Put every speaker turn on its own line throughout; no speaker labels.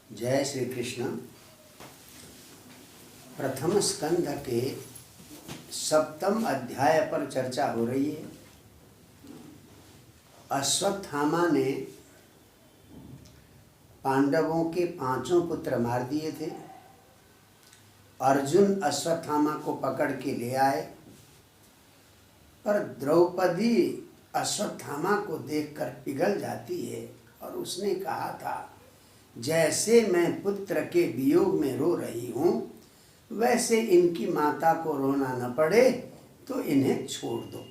जय श्री कृष्ण। प्रथम स्कंध के सप्तम अध्याय पर चर्चा हो रही है। अश्वत्थामा ने पांडवों के 5 पुत्र मार दिए थे। अर्जुन अश्वत्थामा को पकड़ के ले आए, पर द्रौपदी अश्वत्थामा को देखकर पिघल जाती है और उसने कहा था, जैसे मैं पुत्र के वियोग में रो रही हूँ, वैसे इनकी माता को रोना न पड़े तो इन्हें छोड़ दो।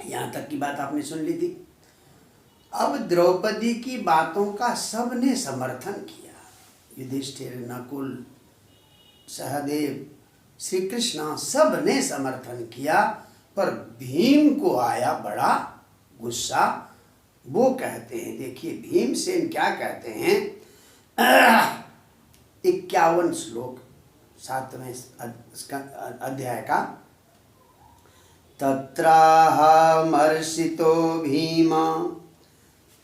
यहाँ तक की बात आपने सुन ली थी। अब द्रौपदी की बातों का सबने समर्थन किया। युधिष्ठिर, नकुल, सहदेव, श्री कृष्ण सब ने समर्थन किया, पर भीम को आया बड़ा गुस्सा। वो कहते हैं, देखिए भीमसेन क्या कहते हैं, 51 श्लोक 7वें अध्याय का। तत्राहमर्षितो भीम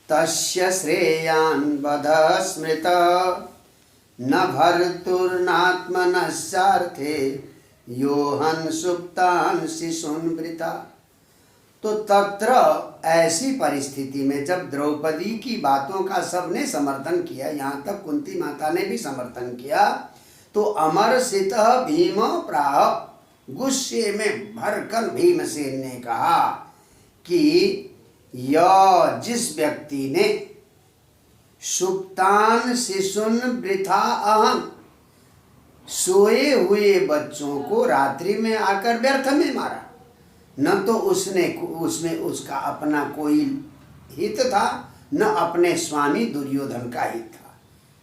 तस्य श्रेयान् वध स्मृत न भर्तुर्नात्मनस्यार्थे योहन् सुप्तान् शिशून् वृथा। तो तत्र ऐसी परिस्थिति में जब द्रौपदी की बातों का सबने समर्थन किया, यहाँ तक कुंती माता ने भी समर्थन किया, तो अमरसितः भीम प्राह, गुस्से में भरकर भीमसेन ने कहा कि यह जिस व्यक्ति ने सुप्तान शिशुन वृथा अहं, सोए हुए बच्चों को रात्रि में आकर व्यर्थ में मारा, न तो उसमें उसका अपना कोई हित था, न अपने स्वामी दुर्योधन का हित था।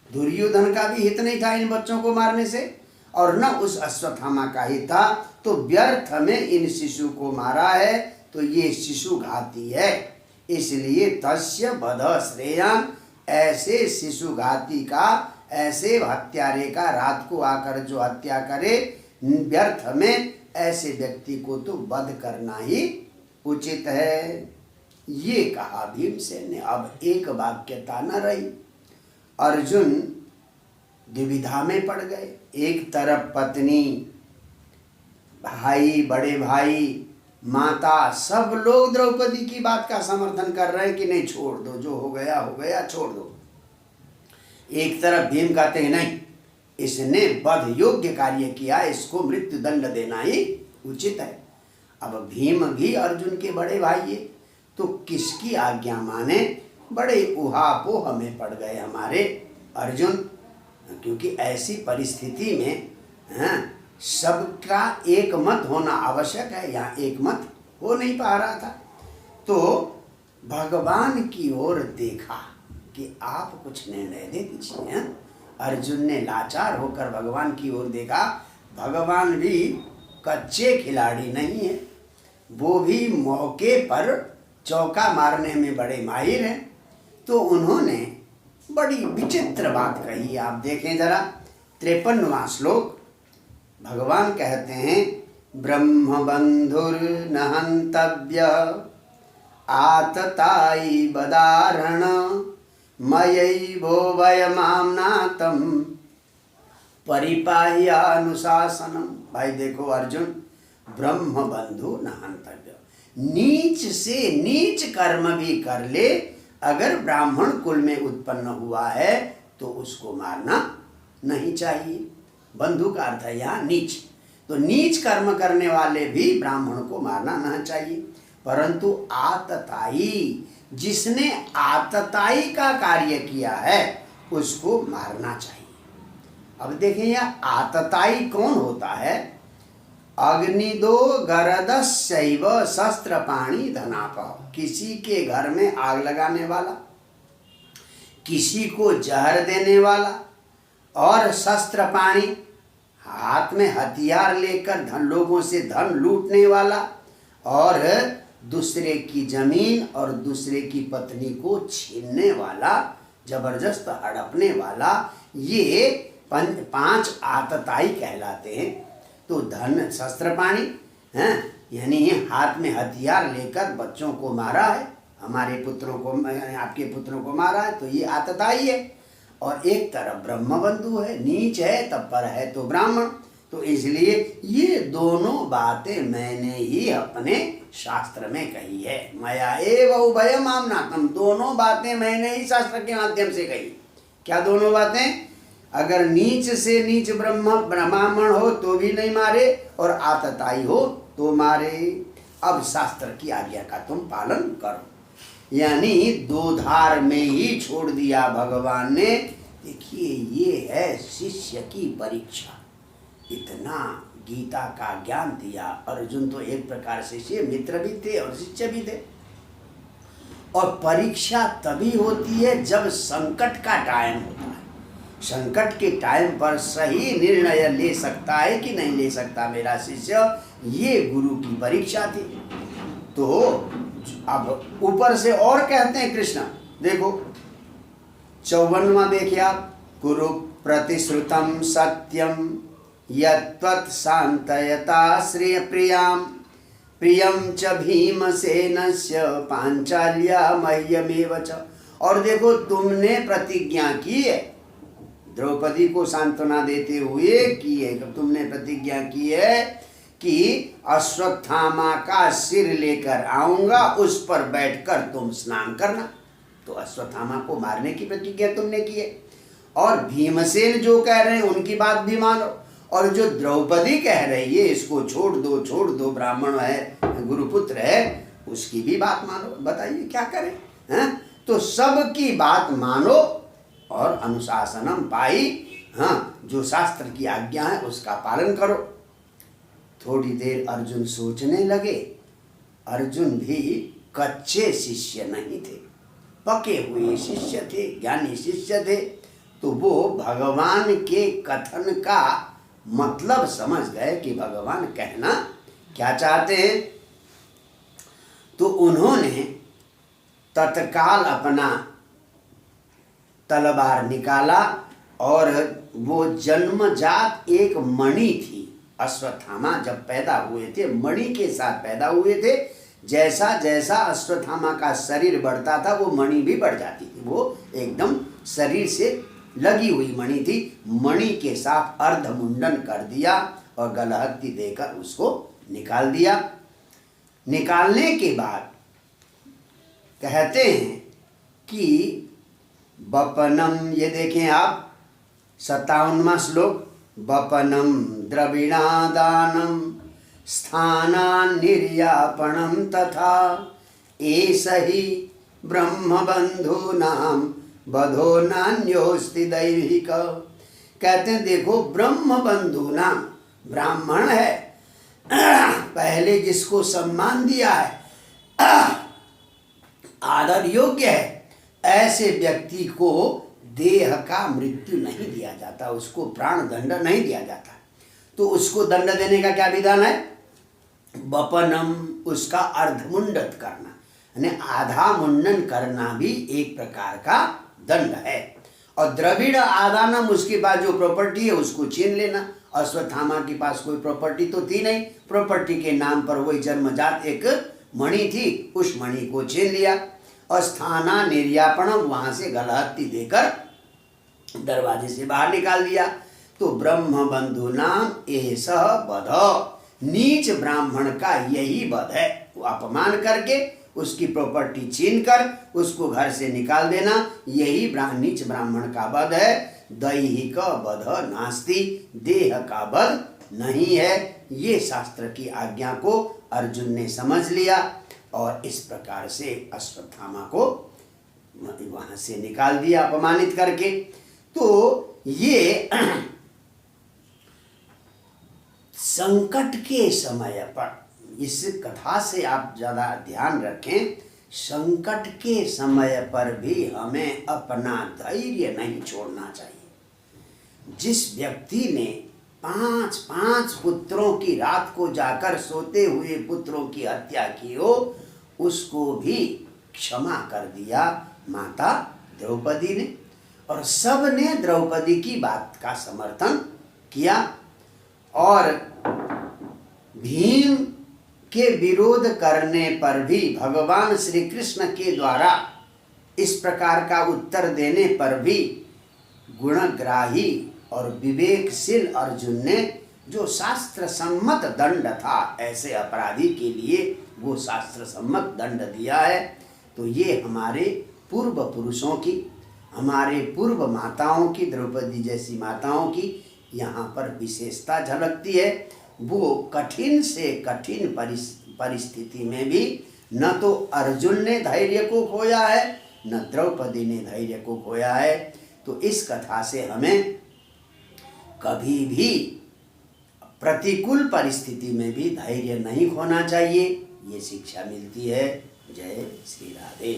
दुर्योधन का भी हित नहीं था इन बच्चों को मारने से, और न उस अश्वत्थामा का हित था। तो व्यर्थ में इन शिशु को मारा है, तो ये शिशु घाती है। इसलिए तस्य वध श्रेयान्, ऐसे शिशु घाती का, ऐसे हत्यारे का, रात को आकर जो हत्या करे व्यर्थ में, ऐसे व्यक्ति को तो वध करना ही उचित है। ये कहा भीमसेन ने। अब एक वाक्यता न रही। अर्जुन दुविधा में पड़ गए। एक तरफ पत्नी, भाई, बड़े भाई, माता, सब लोग द्रौपदी की बात का समर्थन कर रहे हैं कि नहीं, छोड़ दो, जो हो गया, छोड़ दो। एक तरफ भीम कहते हैं नहीं, इसने वध योग्य कार्य किया, इसको मृत्यु दंड देना ही उचित है। अब भीम भी अर्जुन के बड़े भाई है, तो किसकी आज्ञा माने। बड़े उहापोह में पड़ गए हमारे अर्जुन, क्योंकि ऐसी परिस्थिति में सबका एक मत होना आवश्यक है। यहाँ एक मत हो नहीं पा रहा था, तो भगवान की ओर देखा कि आप कुछ निर्णय दे दीजिए। अर्जुन ने लाचार होकर भगवान की ओर देखा। भगवान भी कच्चे खिलाड़ी नहीं है, वो भी मौके पर चौका मारने में बड़े माहिर हैं। तो उन्होंने बड़ी विचित्र बात कही। आप देखें जरा 53वां श्लोक। भगवान कहते हैं, ब्रह्म बंधुर्न हन्तव्य आततायी बदारण मयैवो वयमाम्नातं परिपाह्यानुशासनम। भाई देखो अर्जुन, ब्रह्म बंधु न हन्तव्य, नीच से नीच कर्म भी कर ले, अगर ब्राह्मण कुल में उत्पन्न हुआ है तो उसको मारना नहीं चाहिए। बंधु का अर्थ है यहाँ नीच, तो नीच कर्म करने वाले भी ब्राह्मण को मारना नहीं चाहिए। परंतु आतताई, जिसने आतताई का कार्य किया है उसको मारना चाहिए। अब देखें यहाँ आतताई कौन होता है। अग्निदो गरदस्यैव शस्त्र पाणी धनाप, किसी के घर में आग लगाने वाला, किसी को जहर देने वाला, और शस्त्र पाणी, हाथ में हथियार लेकर लोगों से धन लूटने वाला, और दूसरे की जमीन और दूसरे की पत्नी को छीनने वाला, जबरदस्त हड़पने वाला, ये 5 आतताई कहलाते हैं। तो धन, शस्त्र पाणी, यानी हाथ में हथियार लेकर बच्चों को मारा है, हमारे पुत्रों को, आपके पुत्रों को मारा है, तो ये आतताई है। और एक तरफ ब्रह्म बंधु है, नीच है तब पर है तो ब्राह्मण। तो इसलिए ये दोनों बातें मैंने ही अपने शास्त्र में कही है। मया एव उभयम आम्नातम, दोनों बातें मैंने ही शास्त्र के माध्यम से कही। क्या दोनों बातें? अगर नीच से नीच ब्राह्मण हो तो भी नहीं मारे, और आतताई हो तो मारे। अब शास्त्र की आज्ञा का तुम पालन करो। यानी दो धार में ही छोड़ दिया भगवान ने। देखिए ये है शिष्य की परीक्षा। इतना गीता का ज्ञान दिया। अर्जुन तो एक प्रकार से मित्र भी थे और शिष्य भी थे। और परीक्षा तभी होती है जब संकट का टाइम होता है। संकट के टाइम पर सही निर्णय ले सकता है कि नहीं ले सकता मेरा शिष्य, ये गुरु की परीक्षा थी। तो अब ऊपर से और कहते हैं कृष्ण, देखो 54वां देखिए आप, कुरु प्रतिश्रुतम सत्यम यत्त्वत् शान्तयता श्रेय प्रियाम प्रियम च भीमसेनस्य पांचाल्या मह्यमेव च। और देखो तुमने प्रतिज्ञा की है, द्रौपदी को सांत्वना देते हुए की है, तुमने प्रतिज्ञा की है कि अश्वत्थामा का सिर लेकर आऊंगा, उस पर बैठकर तुम स्नान करना। तो अश्वत्थामा को मारने की प्रतिज्ञा तुमने की है। और भीमसेन जो कह रहे हैं उनकी बात भी मानो, और जो द्रौपदी कह रही है इसको छोड़ दो ब्राह्मण है, गुरुपुत्र है, उसकी भी बात मानो। बताइए क्या करें हैं? तो सबकी बात मानो और अनुशासनम पाई, हाँ, जो शास्त्र की आज्ञा है उसका पालन करो। थोड़ी देर अर्जुन सोचने लगे। अर्जुन भी कच्चे शिष्य नहीं थे, पके हुए शिष्य थे, ज्ञानी शिष्य थे। तो वो भगवान के कथन का मतलब समझ गए कि भगवान कहना क्या चाहते हैं। तो उन्होंने तत्काल अपना तलवार निकाला, और वो जन्मजात एक मणि थी। अश्वत्थामा जब पैदा हुए थे मणि के साथ पैदा हुए थे। जैसा जैसा अश्वत्थामा का शरीर बढ़ता था वो मणि भी बढ़ जाती थी। वो एकदम शरीर से लगी हुई मणि थी। मणि के साथ अर्धमुंडन कर दिया और गलहत्ती देकर उसको निकाल दिया। निकालने के बाद कहते हैं कि बपनम, ये देखें आप 57वां श्लोक, बपनम द्रविणादानम स्थानान् निर्यापणम तथा एष ही ब्रह्मबंधूनां बधो नान्योस्ति दैविक। कहते हैं देखो ब्रह्म बंधु नाम, ब्राह्मण है, पहले जिसको सम्मान दिया है, आदर योग्य है, ऐसे व्यक्ति को देह का मृत्यु नहीं दिया जाता, उसको प्राण दंड नहीं दिया जाता। तो उसको दंड देने का क्या विधान है? बपनम, उसका अर्धमुंडत करना, यानी आधा मुंडन करना भी एक प्रकार का दंड है। और द्रविड़ आदानम, उसके पास जो प्रॉपर्टी है उसको छीन लेना। अश्वत्थामा के पास कोई प्रॉपर्टी तो थी नहीं, प्रॉपर्टी के नाम पर वही जन्मजात एक मणि थी, उस मणि को छीन लिया। और स्थाना निर्यापणम, वहां से गलहत्ती देकर दरवाजे से बाहर निकाल दिया। तो ब्रह्म बंधु नाम एसह वध, नीच ब्राह्मण का यही वध है। वो अपमान करके उसकी प्रॉपर्टी छीन कर उसको घर से निकाल देना, यही नीच ब्राह्मण का वध है। दैहिक वध नास्ति, देह का वध नहीं है। ये शास्त्र की आज्ञा को अर्जुन ने समझ लिया और इस प्रकार से अश्वत्थामा को वहां से निकाल दिया अपमानित करके। तो ये संकट के समय पर, इस कथा से आप ज़्यादा ध्यान रखें, संकट के समय पर भी हमें अपना धैर्य नहीं छोड़ना चाहिए। जिस व्यक्ति ने 5 पुत्रों की रात को जाकर सोते हुए पुत्रों की हत्या की हो, उसको भी क्षमा कर दिया माता द्रौपदी ने, और सब ने द्रौपदी की बात का समर्थन किया। और भीम के विरोध करने पर भी भगवान श्री कृष्ण के द्वारा इस प्रकार का उत्तर देने पर भी गुणग्राही और विवेकशील अर्जुन ने जो शास्त्र सम्मत दंड था ऐसे अपराधी के लिए वो शास्त्र सम्मत दंड दिया है। तो ये हमारे पूर्व पुरुषों की, हमारे पूर्व माताओं की, द्रौपदी जैसी माताओं की यहाँ पर विशेषता झलकती है। वो कठिन से कठिन परिस्थिति में भी न तो अर्जुन ने धैर्य को खोया है, न द्रौपदी ने धैर्य को खोया है। तो इस कथा से हमें कभी भी प्रतिकूल परिस्थिति में भी धैर्य नहीं खोना चाहिए, ये शिक्षा मिलती है। जय श्री राधे।